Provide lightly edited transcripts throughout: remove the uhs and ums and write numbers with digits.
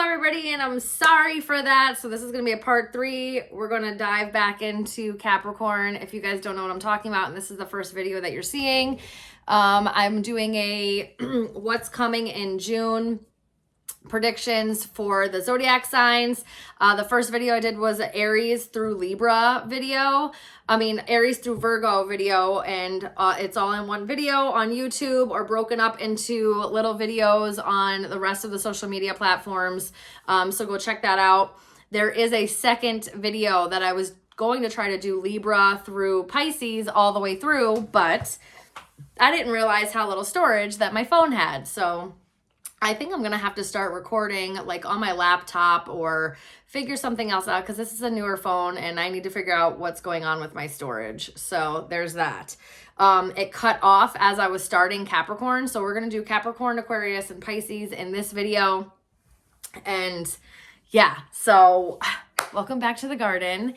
Hello everybody, and I'm sorry for that. So this is going to be a part 3. We're going to dive back into Capricorn. If you guys don't know what I'm talking about, and this is the first video that you're seeing, I'm doing a what's coming in June predictions for the zodiac signs. The first video I did was an Aries through Libra video. Aries through Virgo video, and it's all in one video on YouTube or broken up into little videos on the rest of the social media platforms. So go check that out. There is a second video that I was going to try to do Libra through Pisces all the way through, but I didn't realize how little storage that my phone had. So I think I'm going to have to start recording like on my laptop or figure something else out, because this is a newer phone and I need to figure out what's going on with my storage. So there's that. It cut off as I was starting Capricorn. So we're going to do Capricorn, Aquarius, and Pisces in this video. And yeah, so welcome back to the garden.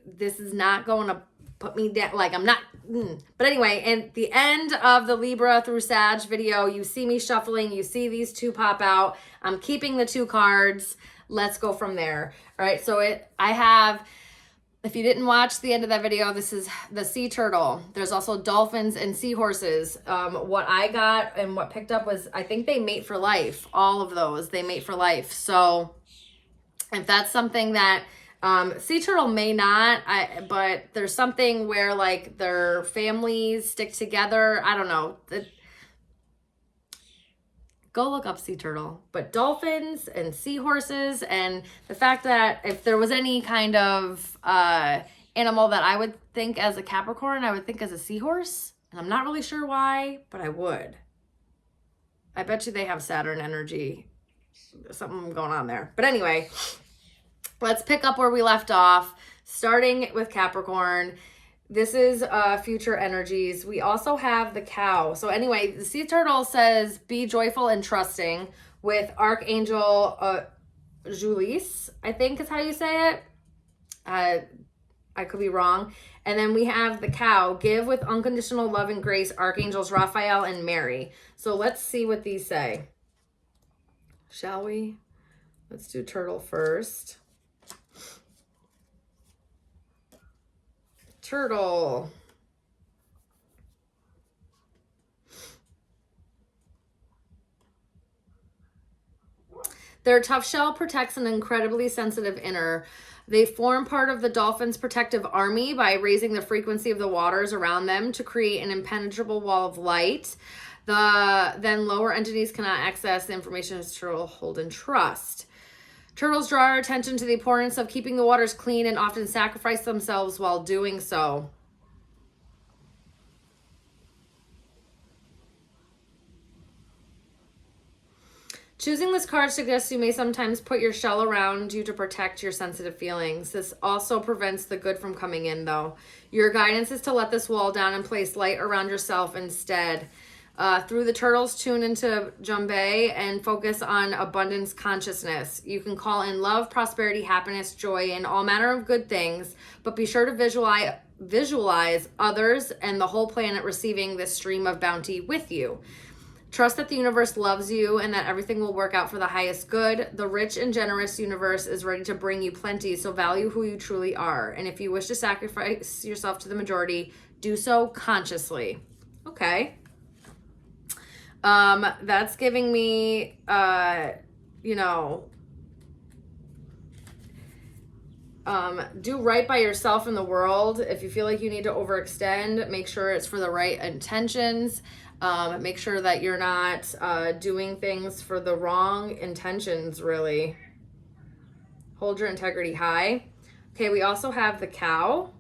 This is not going to put me down, like I'm not, but anyway, at the end of the Libra through Sag video, you see me shuffling, you see these two pop out. I'm keeping the 2 cards. Let's go from there. All right, so I have, if you didn't watch the end of that video, this is the sea turtle. There's also dolphins and seahorses. What I got and what picked up was, I think they mate for life. All of those, they mate for life. So if that's something that, sea turtle may not, but there's something where like their families stick together. I don't know. Go look up sea turtle. But dolphins and seahorses, and the fact that if there was any kind of animal that I would think as a Capricorn, I would think as a seahorse. And I'm not really sure why, but I would. I bet you they have Saturn energy. There's something going on there. But anyway, let's pick up where we left off, starting with Capricorn. This is future energies. We also have the cow. So anyway, the sea turtle says, be joyful and trusting, with Archangel Julius, I think is how you say it. I could be wrong. And then we have the cow, give with unconditional love and grace, Archangels Raphael and Mary. So let's see what these say. Shall we? Let's do turtle first. Turtle. Their tough shell protects an incredibly sensitive inner. They form part of the dolphin's protective army by raising the frequency of the waters around them to create an impenetrable wall of light. Then lower entities cannot access the information as turtle hold in trust. Turtles draw our attention to the importance of keeping the waters clean and often sacrifice themselves while doing so. Choosing this card suggests you may sometimes put your shell around you to protect your sensitive feelings. This also prevents the good from coming in, though. Your guidance is to let this wall down and place light around yourself instead. Through the turtles, tune into Jumbe and focus on abundance consciousness. You can call in love, prosperity, happiness, joy, and all manner of good things, but be sure to visualize others and the whole planet receiving this stream of bounty with you. Trust that the universe loves you and that everything will work out for the highest good. The rich and generous universe is ready to bring you plenty, so value who you truly are. And if you wish to sacrifice yourself to the majority, do so consciously. Okay. That's giving me, do right by yourself in the world. If you feel like you need to overextend, make sure it's for the right intentions. Make sure that you're not, doing things for the wrong intentions, really. Hold your integrity high. Okay. We also have the cow.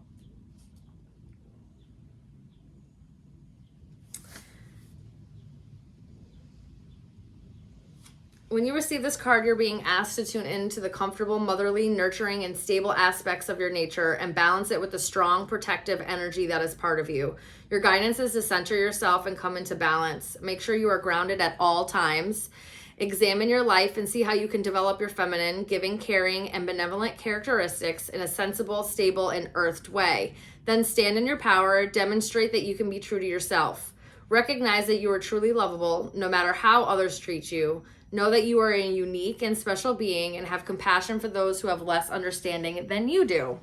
When you receive this card, you're being asked to tune into the comfortable, motherly, nurturing, and stable aspects of your nature and balance it with the strong, protective energy that is part of you. Your guidance is to center yourself and come into balance. Make sure you are grounded at all times. Examine your life and see how you can develop your feminine, giving, caring, and benevolent characteristics in a sensible, stable, and earthed way. Then stand in your power, demonstrate that you can be true to yourself. Recognize that you are truly lovable, no matter how others treat you. Know that you are a unique and special being and have compassion for those who have less understanding than you do.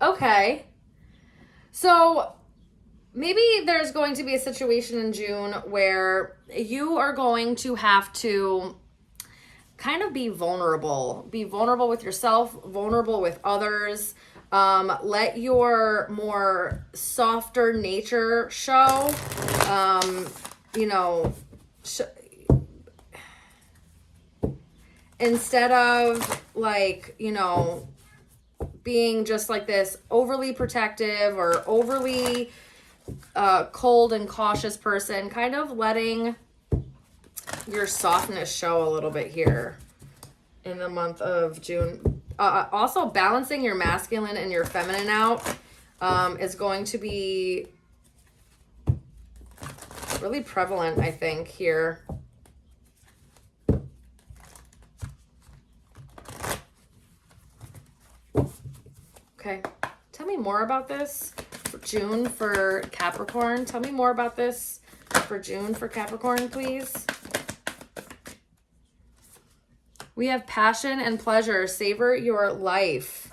Okay. So maybe there's going to be a situation in June where you are going to have to kind of be vulnerable. Be vulnerable with yourself, vulnerable with others. Let your more softer nature show. Instead of like, being just like this overly protective or overly cold and cautious person, kind of letting your softness show a little bit here in the month of June. Also balancing your masculine and your feminine out is going to be really prevalent, I think, here. Okay, tell me more about this for June for Capricorn. Tell me more about this for June for Capricorn, please. We have passion and pleasure. Savor your life.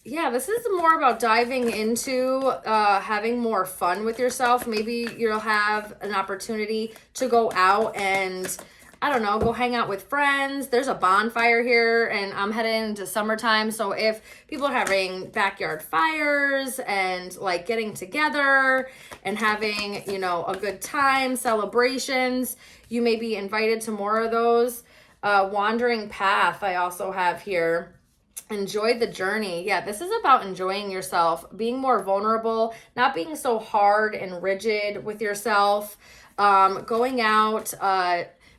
Yeah, this is more about diving into having more fun with yourself. Maybe you'll have an opportunity to go out and, I don't know, go hang out with friends. There's a bonfire here and I'm heading into summertime. So if people are having backyard fires and like getting together and having, a good time, celebrations, you may be invited to more of those. Wandering path I also have here. Enjoy the journey. Yeah, this is about enjoying yourself, being more vulnerable, not being so hard and rigid with yourself, going out,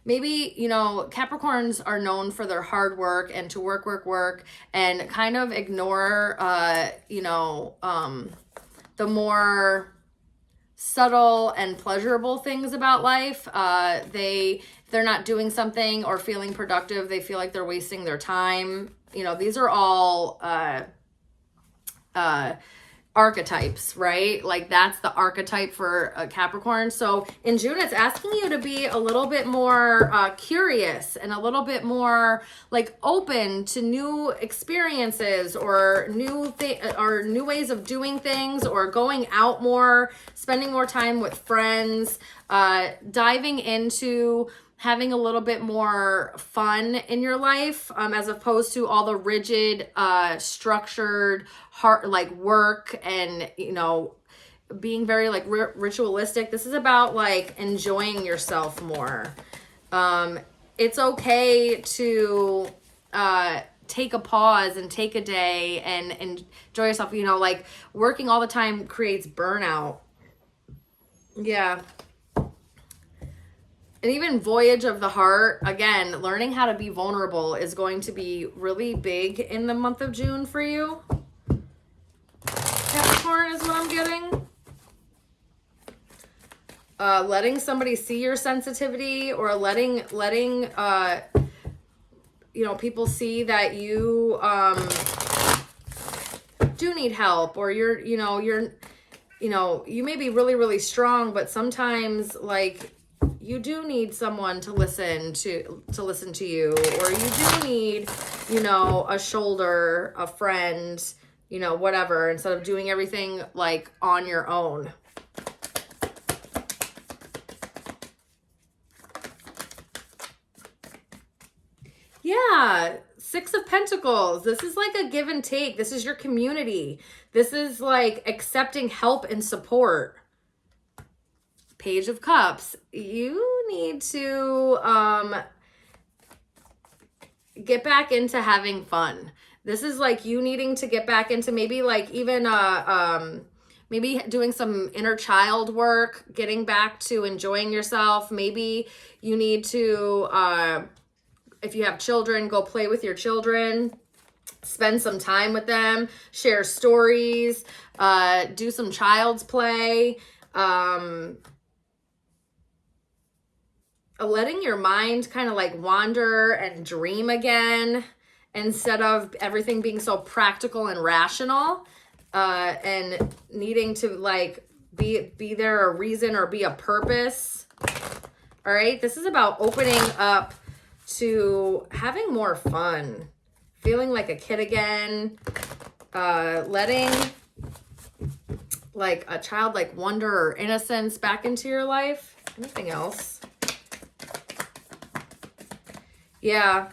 maybe, Capricorns are known for their hard work and to work, and kind of ignore, the more subtle and pleasurable things about life. They're not doing something or feeling productive. They feel like they're wasting their time. These are all archetypes, right? Like that's the archetype for a Capricorn. So in June, it's asking you to be a little bit more curious and a little bit more like open to new experiences or new ways of doing things, or going out more, spending more time with friends, diving into having a little bit more fun in your life, as opposed to all the rigid, structured, hard, like work and, being very like ritualistic. This is about like enjoying yourself more. It's okay to take a pause and take a day and enjoy yourself. Like working all the time creates burnout. Yeah. And even voyage of the heart, again, learning how to be vulnerable is going to be really big in the month of June for you. Capricorn is what I'm getting. Letting somebody see your sensitivity, or letting people see that you do need help, or you may be really, really strong, but sometimes like you do need someone to listen to you, or you do need, a shoulder, a friend, whatever, instead of doing everything like on your own. Yeah, Six of Pentacles. This is like a give and take. This is your community. This is like accepting help and support. Page of Cups. You need to get back into having fun. This is like you needing to get back into maybe like even maybe doing some inner child work, getting back to enjoying yourself. Maybe you need to if you have children, go play with your children, spend some time with them, share stories, do some child's play. Letting your mind kind of like wander and dream again, instead of everything being so practical and rational, and needing to like be there a reason or be a purpose. All right. This is about opening up to having more fun, feeling like a kid again, letting like a childlike wonder or innocence back into your life. Anything else? Yeah.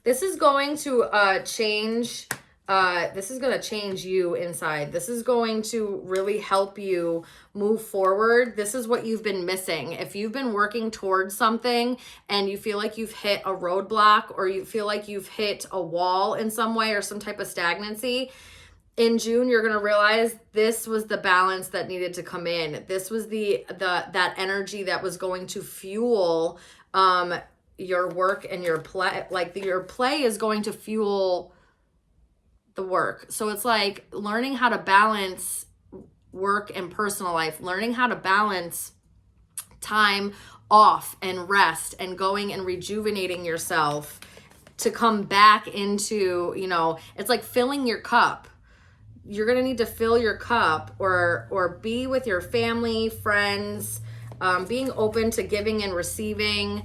This is going to change. This is going to change you inside. This is going to really help you move forward. This is what you've been missing. If you've been working towards something and you feel like you've hit a roadblock or you feel like you've hit a wall in some way or some type of stagnancy, in June, you're going to realize this was the balance that needed to come in. This was that energy that was going to fuel your work and your play. Like your play is going to fuel the work. So it's like learning how to balance work and personal life, learning how to balance time off and rest and going and rejuvenating yourself to come back into, you know, it's like filling your cup. You're going to need to fill your cup or be with your family, friends, being open to giving and receiving,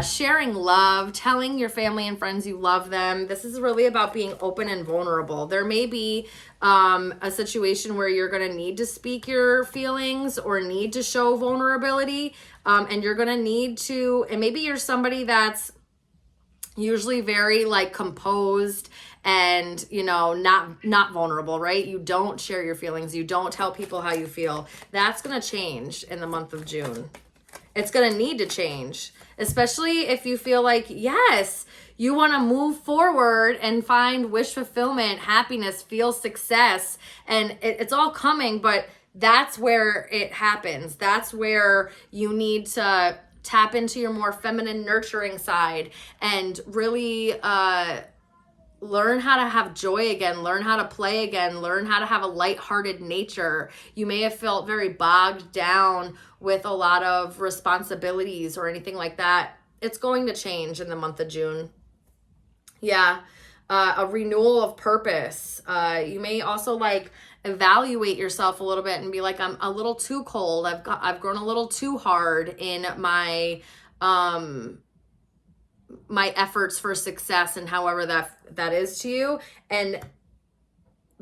sharing love, telling your family and friends you love them. This is really about being open and vulnerable. There may be a situation where you're going to need to speak your feelings or need to show vulnerability, and you're going to need to, and maybe you're somebody that's usually very like composed and, you know, not vulnerable, right? You don't share your feelings. You don't tell people how you feel. That's going to change in the month of June. It's going to need to change, especially if you feel like, yes, you want to move forward and find wish fulfillment, happiness, feel success, and it's all coming, but that's where it happens. That's where you need to tap into your more feminine, nurturing side and really learn how to have joy again, learn how to play again, learn how to have a lighthearted nature. You may have felt very bogged down with a lot of responsibilities or anything like that. It's going to change in the month of June. Yeah. A renewal of purpose. You may also like evaluate yourself a little bit and be like, I'm a little too cold. I've grown a little too hard in my my efforts for success and however that is to you. And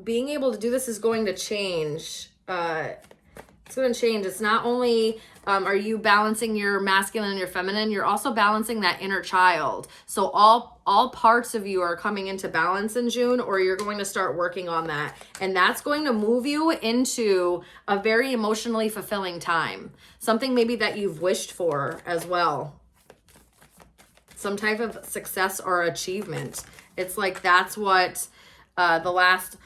being able to do this is going to change. It's going to change. It's not only are you balancing your masculine and your feminine, you're also balancing that inner child. So all parts of you are coming into balance in June, or you're going to start working on that. And that's going to move you into a very emotionally fulfilling time. Something maybe that you've wished for as well. Some type of success or achievement. It's like that's what that's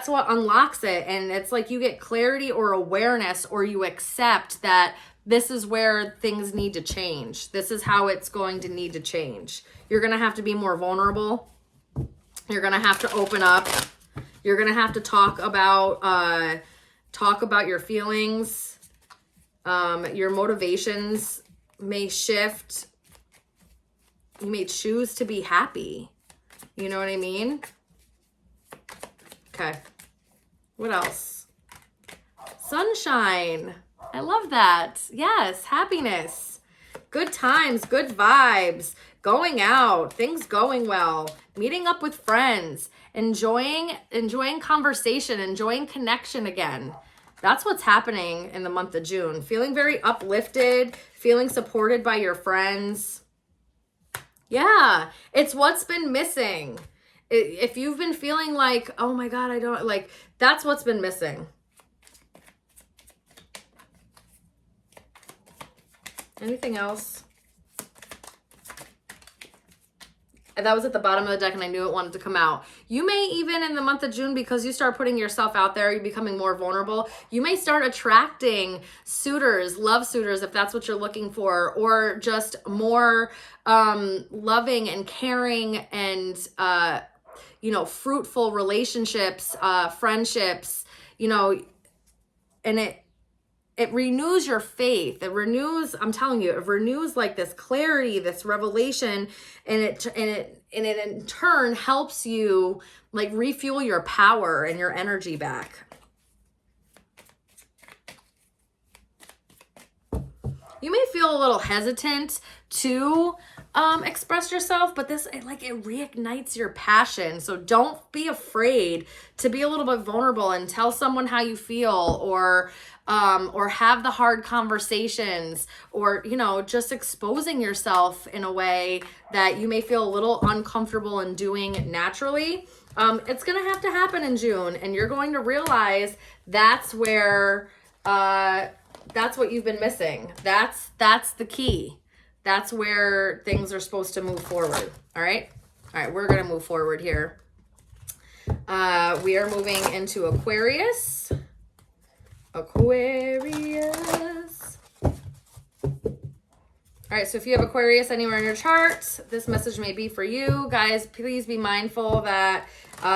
what unlocks it. And it's like you get clarity or awareness, or you accept that this is where things need to change. This is how it's going to need to change. You're going to have to be more vulnerable. You're going to have to open up. You're going to have to talk about your feelings. Your motivations may shift. You may choose to be happy. You know what I mean? Okay. What else? Sunshine. I love that. Yes. Happiness. Good times, good vibes, going out, things going well, meeting up with friends, enjoying conversation, enjoying connection again. That's what's happening in the month of June. Feeling very uplifted, feeling supported by your friends. Yeah, it's what's been missing. If you've been feeling like, oh my God, I don't like, that's what's been missing. Anything else? That was at the bottom of the deck and I knew it wanted to come out. You may even in the month of June, because you start putting yourself out there, you're becoming more vulnerable. You may start attracting suitors, love suitors, if that's what you're looking for, or just more loving and caring and, fruitful relationships, friendships, and it renews your faith. It renews, I'm telling you, it renews like this clarity, this revelation, and it in turn helps you like refuel your power and your energy back. You may feel a little hesitant to express yourself, but this, it reignites your passion. So don't be afraid to be a little bit vulnerable and tell someone how you feel, or have the hard conversations, or, you know, just exposing yourself in a way that you may feel a little uncomfortable in doing naturally. It's going to have to happen in June, and you're going to realize that's where, that's what you've been missing. That's the key. That's where things are supposed to move forward. All right. All right. We're going to move forward here. We are moving into Aquarius. Aquarius. All right, so if you have Aquarius anywhere in your chart, this message may be for you. Guys, please be mindful that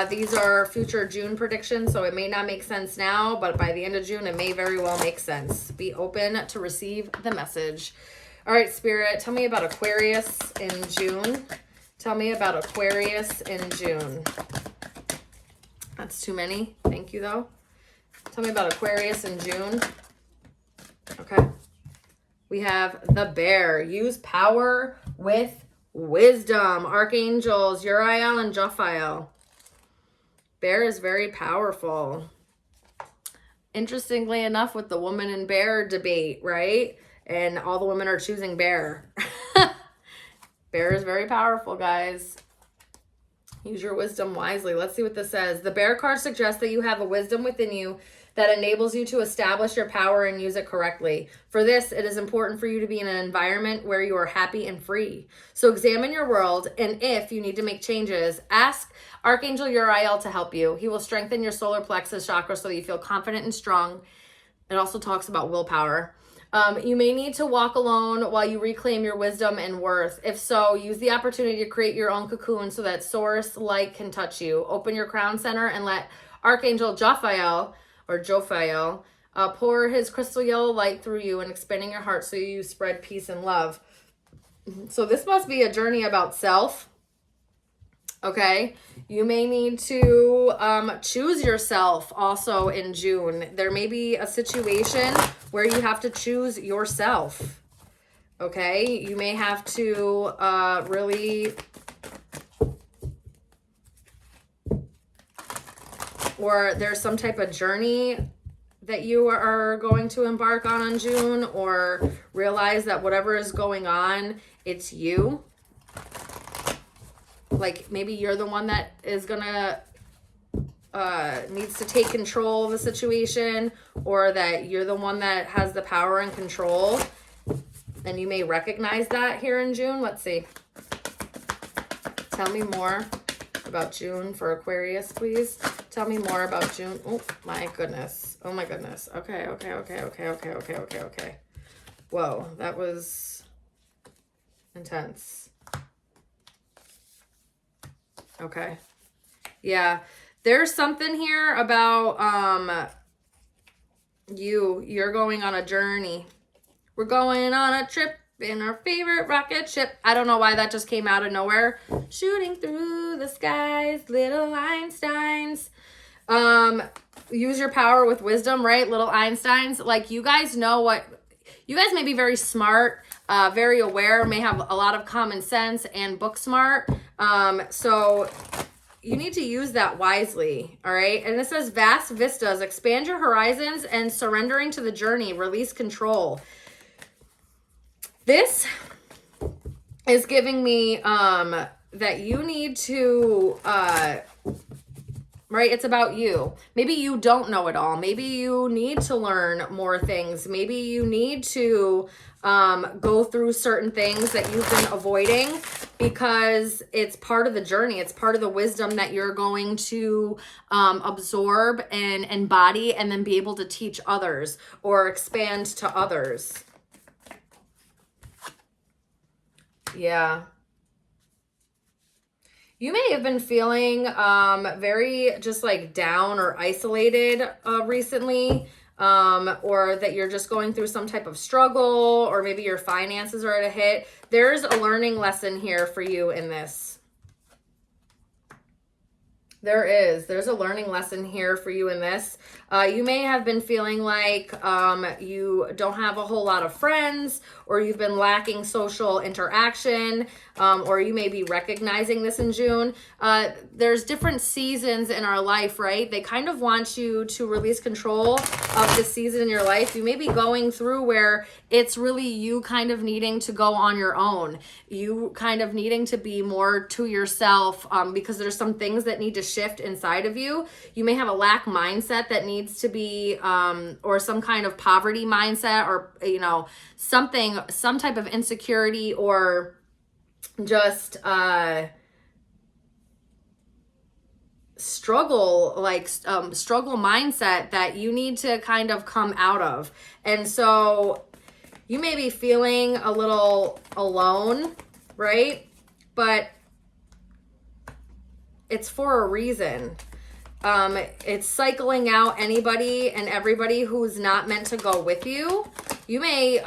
these are future June predictions, so it may not make sense now, but by the end of June, it may very well make sense. Be open to receive the message. All right, Spirit, tell me about Aquarius in June. Tell me about Aquarius in June. That's too many. Thank you, though. Tell me about Aquarius in June. Okay. We have the Bear. Use power with wisdom. Archangels Uriel and Jophiel. Bear is very powerful. Interestingly enough, with the woman and bear debate, right? And all the women are choosing Bear. Bear is very powerful, guys. Use your wisdom wisely. Let's see what this says. The Bear card suggests that you have a wisdom within you that enables you to establish your power and use it correctly. For this, it is important for you to be in an environment where you are happy and free. So examine your world, and if you need to make changes, ask Archangel Uriel to help you. He will strengthen your solar plexus chakra so that you feel confident and strong. It also talks about willpower. You may need to walk alone while you reclaim your wisdom and worth. If so, use the opportunity to create your own cocoon so that source light can touch you. Open your crown center and let Archangel Jophiel pour his crystal yellow light through you and expanding your heart so you spread peace and love. So this must be a journey about self. Okay, you may need to choose yourself also in June. There may be a situation where you have to choose yourself. Okay, you may have to really, or there's some type of journey that you are going to embark on June, or realize that whatever is going on, it's you. Like maybe you're the one that is gonna needs to take control of the situation, or that you're the one that has the power and control, and you may recognize that here in June. Let's see. Tell me more about June for Aquarius, please. Tell me more about June. Oh my goodness. Oh my goodness. Okay. Whoa, that was intense. Okay. Yeah. There's something here about you're going on a journey. We're going on a trip in our favorite rocket ship. I don't know why that just came out of nowhere. Shooting through the skies, little Einsteins. Use your power with wisdom, right? Little Einsteins. Like, you guys know what, you guys may be very smart, very aware, may have a lot of common sense and book smart. So you need to use that wisely, all right? And it says vast vistas, expand your horizons and surrendering to the journey, release control. This is giving me that you need to, right? It's about you. Maybe you don't know it all. Maybe you need to learn more things. Maybe you need to go through certain things that you've been avoiding, because it's part of the journey. It's part of the wisdom that you're going to absorb and embody, and then be able to teach others or expand to others. Yeah. You may have been feeling very just like down or isolated recently, or that you're just going through some type of struggle, or maybe your finances are at a hit. There's a learning lesson here for you in this. There's a learning lesson here for you in this. You may have been feeling like you don't have a whole lot of friends, or you've been lacking social interaction, or you may be recognizing this in June. There's different seasons in our life, right? They kind of want you to release control of this season in your life. You may be going through where it's really you kind of needing to go on your own. You kind of needing to be more to yourself, because there's some things that need to shift inside of you. You may have a lack mindset that needs to be, or some kind of poverty mindset, or, some type of insecurity, or just, struggle mindset that you need to kind of come out of. And so you may be feeling a little alone, right? But it's for a reason. It's cycling out anybody and everybody who's not meant to go with you. You may,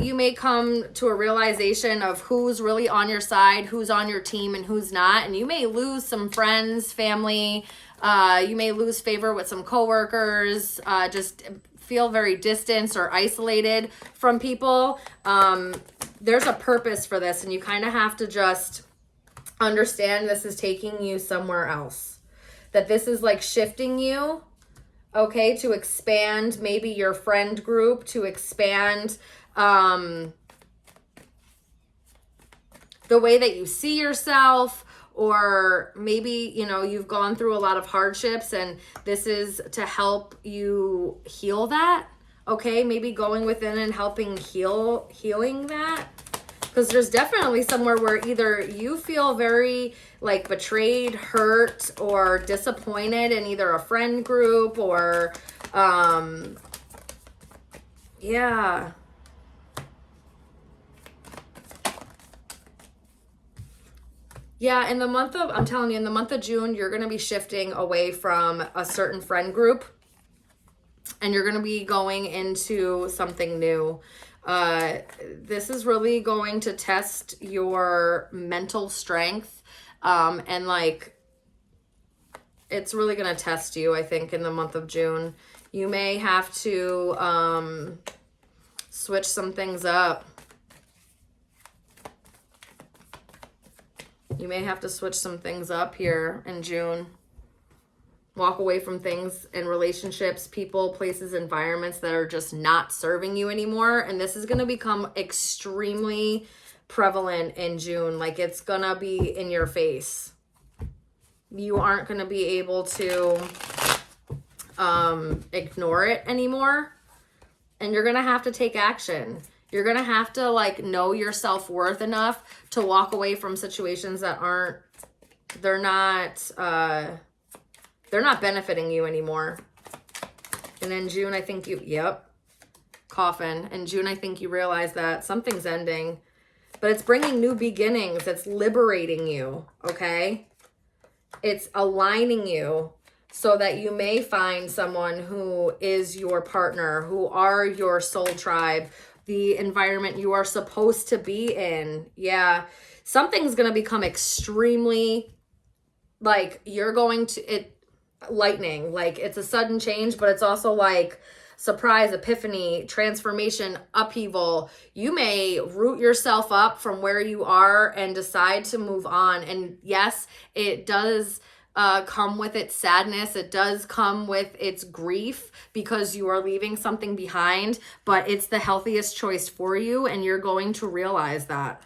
you may come to a realization of who's really on your side, who's on your team, and who's not. And you may lose some friends, family. You may lose favor with some coworkers, just feel very distant or isolated from people. There's a purpose for this, and you kind of have to just understand this is taking you somewhere else. That this is like shifting you, okay, to expand maybe your friend group, to expand the way that you see yourself, or maybe, you've gone through a lot of hardships and this is to help you heal that, okay? Maybe going within and helping healing that. Because there's definitely somewhere where either you feel very like betrayed, hurt, or disappointed in either a friend group, or Yeah, in the month of, I'm telling you, in the month of June, you're going to be shifting away from a certain friend group, and you're going to be going into something new. This is really going to test your mental strength, and like, it's really going to test you, I think, in the month of June. You may have to switch some things up. You may have to switch some things up here in June. Walk away from things and relationships, people, places, environments that are just not serving you anymore. And this is going to become extremely prevalent in June. Like, it's going to be in your face. You aren't going to be able to ignore it anymore. And you're going to have to take action. You're going to have to like know your self-worth enough to walk away from situations that they're not benefiting you anymore. And in June, I think coffin. In June, I think you realize that something's ending, but it's bringing new beginnings. It's liberating you, okay? It's aligning you so that you may find someone who is your partner, who are your soul tribe, the environment you are supposed to be in. Yeah, something's going to become extremely, like, lightning. Like, it's a sudden change, but it's also like surprise, epiphany, transformation, upheaval. You may root yourself up from where you are and decide to move on. And yes, it does come with its sadness. It does come with its grief because you are leaving something behind, but it's the healthiest choice for you, and you're going to realize that.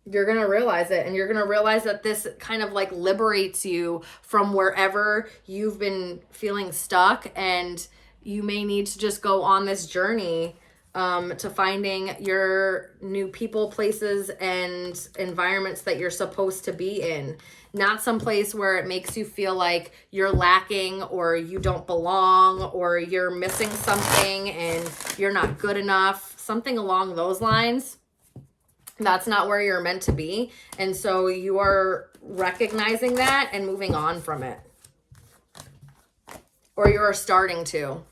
You're going to realize it, and you're going to realize that this kind of like liberates you from wherever you've been feeling stuck, and you may need to just go on this journey to finding your new people, places, and environments that you're supposed to be in. Not some place where it makes you feel like you're lacking, or you don't belong, or you're missing something and you're not good enough. Something along those lines. That's not where you're meant to be. And so you are recognizing that and moving on from it. Or you're starting to.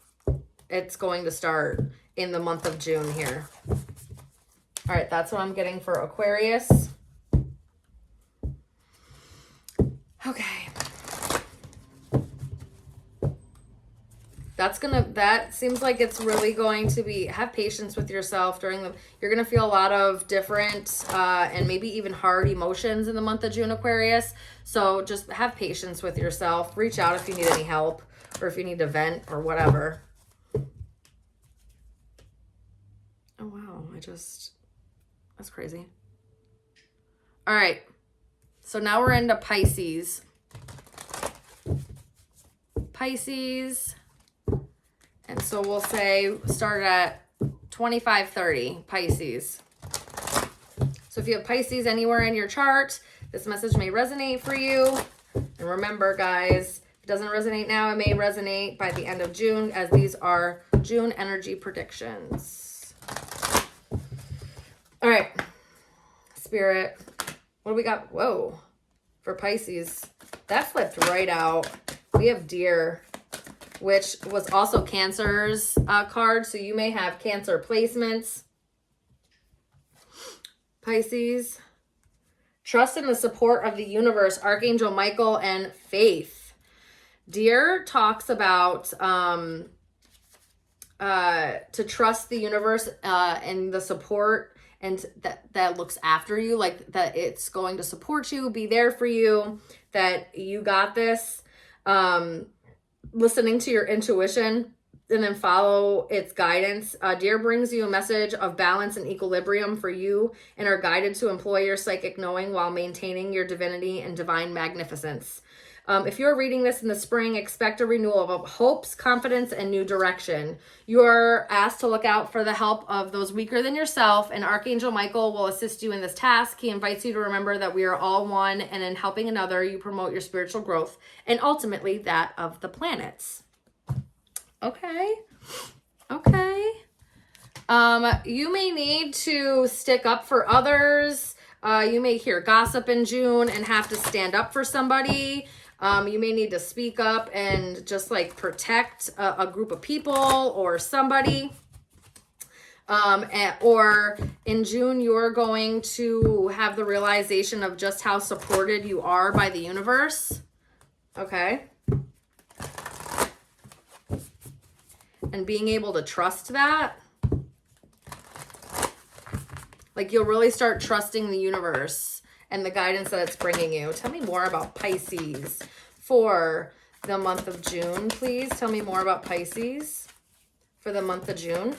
It's going to start in the month of June here. All right, that's what I'm getting for Aquarius. Okay. That seems like it's really going to be, have patience with yourself during you're going to feel a lot of different and maybe even hard emotions in the month of June, Aquarius. So just have patience with yourself. Reach out if you need any help or if you need to vent or whatever. Oh, wow. That's crazy. All right. So now we're into Pisces. Pisces. And so we'll say start at 2530, Pisces. So if you have Pisces anywhere in your chart, this message may resonate for you. And remember, guys, if it doesn't resonate now, it may resonate by the end of June, as these are June energy predictions. All right. Spirit. What do we got? Whoa. For Pisces. That flipped right out. We have Deer, which was also Cancer's card. So you may have Cancer placements. Pisces. Trust in the support of the universe, Archangel Michael, and faith. Deer talks about to trust the universe and the support, and that looks after you, like that it's going to support you, be there for you, that you got this. Listening to your intuition and then follow its guidance. Deer brings you a message of balance and equilibrium for you and are guided to employ your psychic knowing while maintaining your divinity and divine magnificence. If you're reading this in the spring, expect a renewal of hopes, confidence, and new direction. You are asked to look out for the help of those weaker than yourself, and Archangel Michael will assist you in this task. He invites you to remember that we are all one, and in helping another, you promote your spiritual growth and ultimately that of the planets. Okay. Okay. You may need to stick up for others. You may hear gossip in June and have to stand up for somebody. You may need to speak up and just like protect a group of people or somebody. Or in June, you're going to have the realization of just how supported you are by the universe. Okay. And being able to trust that. Like you'll really start trusting the universe and the guidance that it's bringing you. Tell me more about Pisces for the month of June, please. Tell me more about Pisces for the month of June.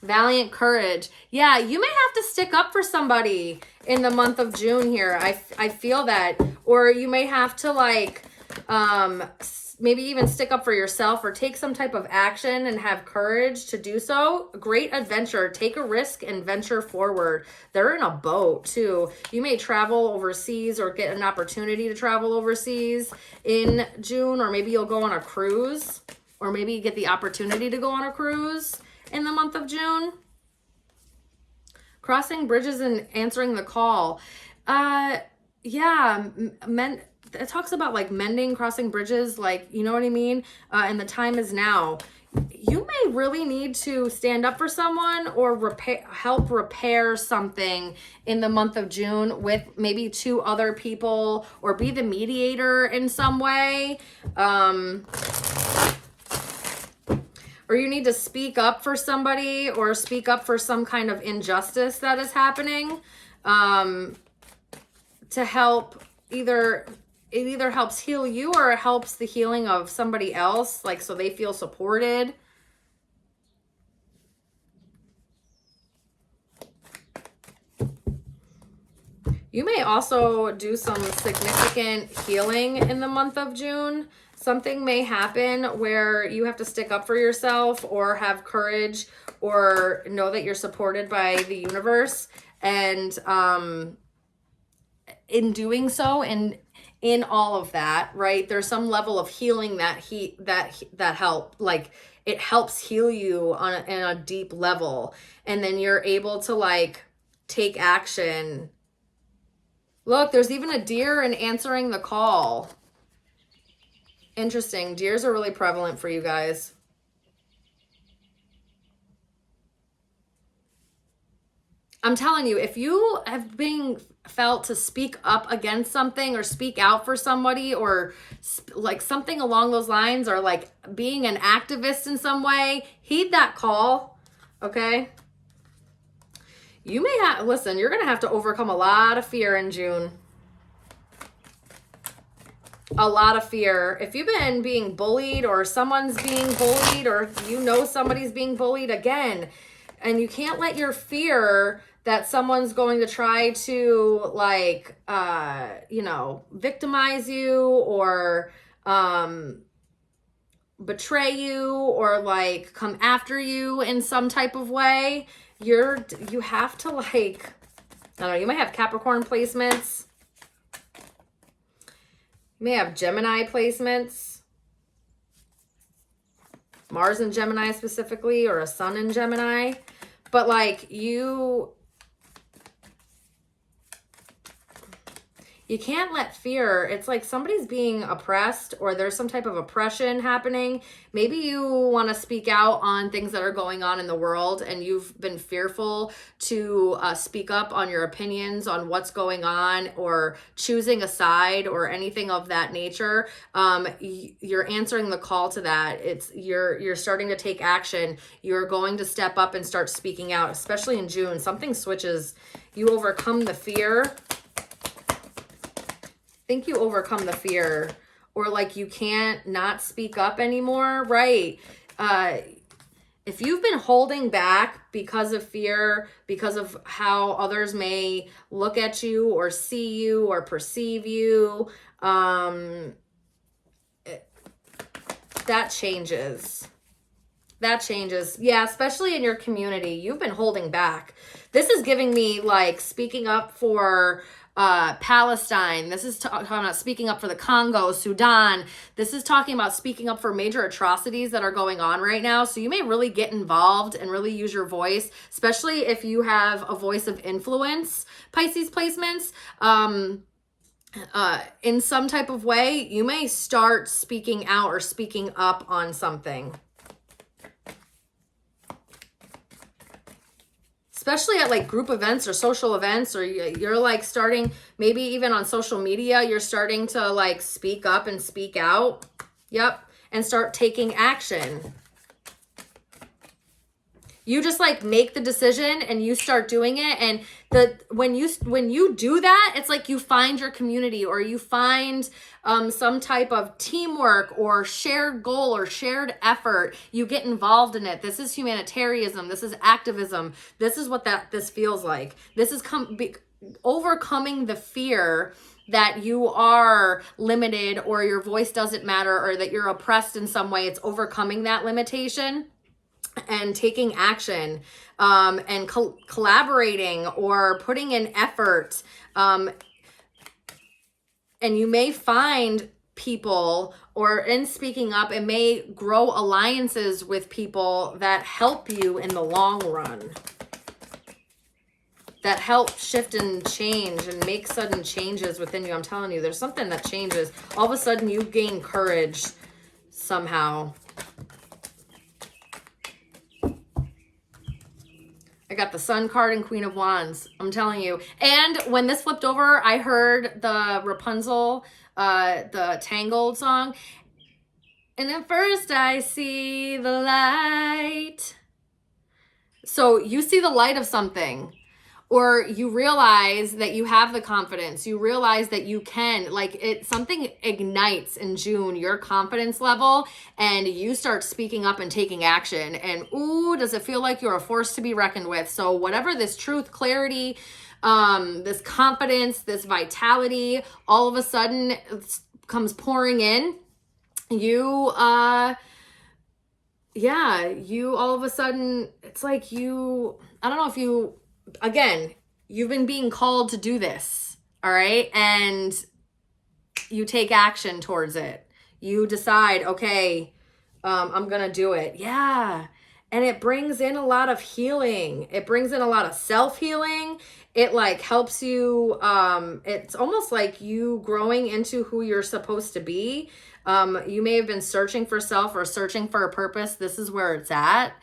Valiant courage. Yeah, you may have to stick up for somebody in the month of June here. I feel that. Or you may have to like maybe even stick up for yourself or take some type of action and have courage to do so. Great adventure. Take a risk and venture forward. They're in a boat too. You may travel overseas or get an opportunity to travel overseas in June, or maybe you'll go on a cruise, or maybe you get the opportunity to go on a cruise in the month of June. Crossing bridges and answering the call. Yeah, it talks about like mending, crossing bridges, like, you know what I mean? And the time is now. You may really need to stand up for someone or help repair something in the month of June with maybe 2 other people, or be the mediator in some way. Or you need to speak up for somebody or speak up for some kind of injustice that is happening, to help it either helps heal you or it helps the healing of somebody else, like so they feel supported. You may also do some significant healing in the month of June. Something may happen where you have to stick up for yourself or have courage or know that you're supported by the universe. And in doing so, and in all of that, right, there's some level of healing that help, like it helps heal you on a deep level. And then you're able to like take action. Look, there's even a deer in answering the call. Interesting. Deers are really prevalent for you guys. I'm telling you, if you have been felt to speak up against something or speak out for somebody or like something along those lines, or like being an activist in some way, heed that call, okay? You may have, listen, you're going to have to overcome a lot of fear in June. A lot of fear. If you've been being bullied or someone's being bullied or you know somebody's being bullied, again, and you can't let your fear that someone's going to try to like, you know, victimize you or betray you or like come after you in some type of way. You have to like, I don't know, you might have Capricorn placements. You may have Gemini placements. Mars in Gemini specifically, or a sun in Gemini. But like you can't let fear, it's like somebody's being oppressed or there's some type of oppression happening. Maybe you want to speak out on things that are going on in the world and you've been fearful to speak up on your opinions on what's going on or choosing a side or anything of that nature. You're answering the call to that. You're starting to take action. You're going to step up and start speaking out, especially in June. Something switches. You overcome the fear. Think you overcome the fear, or like you can't not speak up anymore, right? If you've been holding back because of fear, because of how others may look at you or see you or perceive you, that changes. That changes. Yeah, especially in your community. You've been holding back. This is giving me like speaking up for Palestine. This is talking about speaking up for the Congo, Sudan. This is talking about speaking up for major atrocities that are going on right now. So you may really get involved and really use your voice, especially if you have a voice of influence, Pisces placements. In some type of way, you may start speaking out or speaking up on something. Especially at like group events or social events, or you're like starting, maybe even on social media, you're starting to like speak up and speak out. Yep. And start taking action. You just like make the decision and you start doing it. And when you do that, it's like you find your community or you find some type of teamwork or shared goal or shared effort. You get involved in it. This is humanitarianism. This is activism. This is what this feels like. This is overcoming the fear that you are limited or your voice doesn't matter or that you're oppressed in some way. It's overcoming that limitation and taking action and collaborating or putting in effort. And you may find people, or in speaking up, it may grow alliances with people that help you in the long run, that help shift and change and make sudden changes within you. I'm telling you, there's something that changes. All of a sudden you gain courage somehow. I got the Sun card and Queen of Wands. I'm telling you. And when this flipped over, I heard the Rapunzel, the Tangled song. And at first I see the light. So you see the light of something. Or you realize that you have the confidence. You realize that you can, like something ignites in June, your confidence level, and you start speaking up and taking action. And ooh, does it feel like you're a force to be reckoned with? So whatever this truth, clarity, this confidence, this vitality, all of a sudden comes pouring in, you all of a sudden, it's like I don't know if you, again, you've been being called to do this, all right? And you take action towards it. You decide, okay, I'm going to do it. Yeah. And it brings in a lot of healing. It brings in a lot of self-healing. It like helps you. It's almost like you growing into who you're supposed to be. You may have been searching for self or searching for a purpose. This is where it's at.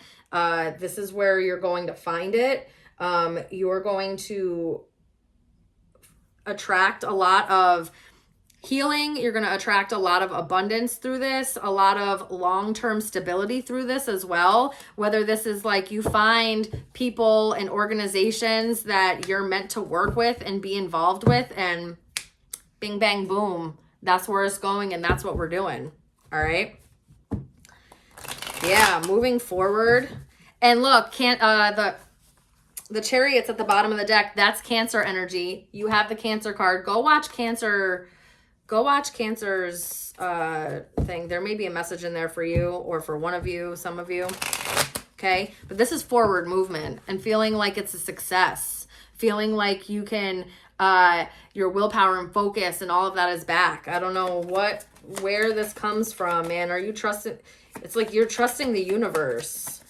This is where you're going to find it. You're going to attract a lot of healing. You're going to attract a lot of abundance through this, a lot of long-term stability through this as well. Whether this is like you find people and organizations that you're meant to work with and be involved with, and bing, bang, boom, that's where it's going, and that's what we're doing. All right. Yeah, moving forward. And look, the Chariot's at the bottom of the deck. That's Cancer energy. You have the Cancer card. Go watch Cancer's thing. There may be a message in there for you, or for one of you, some of you. Okay. But this is forward movement and feeling like it's a success, feeling like you can, your willpower and focus and all of that is back. I don't know where this comes from, man. Are you trusting? It's like you're trusting the universe.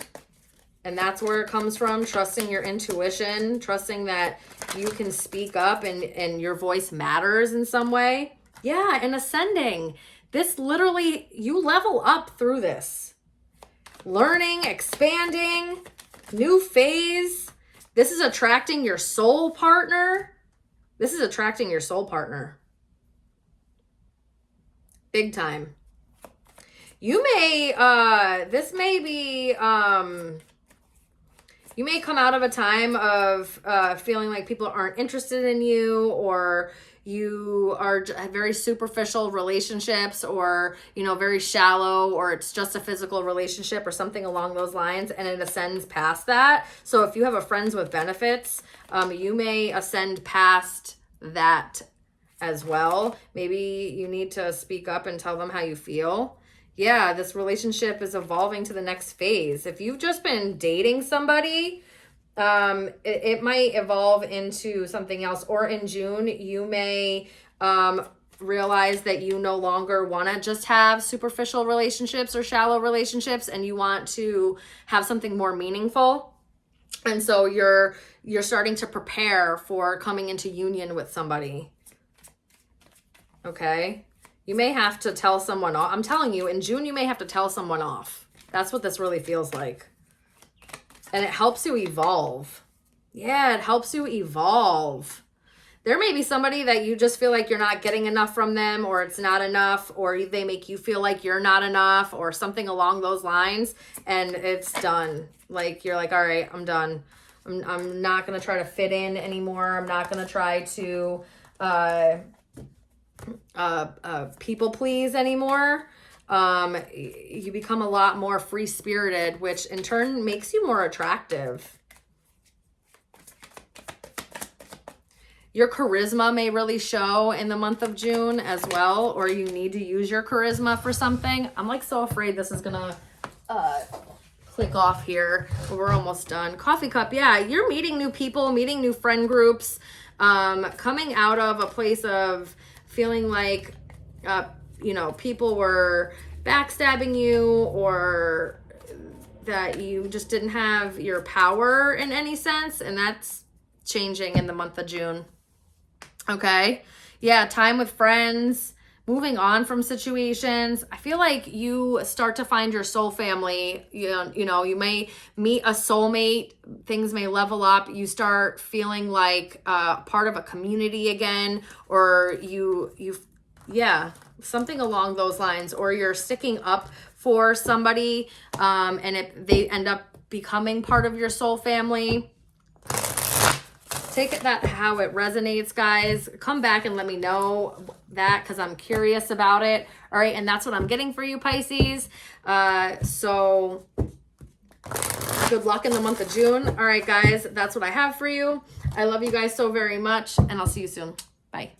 And that's where it comes from. Trusting your intuition, trusting that you can speak up and your voice matters in some way. Yeah, and ascending. This literally, you level up through this. Learning, expanding, new phase. This is attracting your soul partner. This is attracting your soul partner. Big time. You may, this may be, you may come out of a time of feeling like people aren't interested in you, or you are very superficial relationships, or, you know, very shallow, or it's just a physical relationship or something along those lines, and it ascends past that. So if you have a friends with benefits, you may ascend past that as well. Maybe you need to speak up and tell them how you feel. Yeah, this relationship is evolving to the next phase. If you've just been dating somebody, it might evolve into something else. Or in June, you may realize that you no longer want to just have superficial relationships or shallow relationships, and you want to have something more meaningful. And so you're starting to prepare for coming into union with somebody. Okay? You may have to tell someone off. I'm telling you, in June, you may have to tell someone off. That's what this really feels like. And it helps you evolve. Yeah, it helps you evolve. There may be somebody that you just feel like you're not getting enough from them, or it's not enough, or they make you feel like you're not enough, or something along those lines, and it's done. Like, you're like, all right, I'm done. I'm not going to try to fit in anymore. I'm not going to try to people please anymore. You become a lot more free-spirited, which in turn makes you more attractive. Your charisma may really show in the month of June as well, or you need to use your charisma for something. I'm like so afraid this is gonna click off here, but we're almost done. Coffee cup, yeah, you're meeting new people, meeting new friend groups, coming out of a place of feeling like, you know, people were backstabbing you, or that you just didn't have your power in any sense. And that's changing in the month of June. Okay. Yeah. Time with friends, moving on from situations. I feel like you start to find your soul family. You know, you may meet a soulmate. Things may level up. You start feeling like part of a community again, or yeah, something along those lines, or you're sticking up for somebody, and they end up becoming part of your soul family. Take that how it resonates, guys. Come back and let me know that, because I'm curious about it. All right, and that's what I'm getting for you, Pisces. So good luck in the month of June. All right, guys, that's what I have for you. I love you guys so very much, and I'll see you soon. Bye.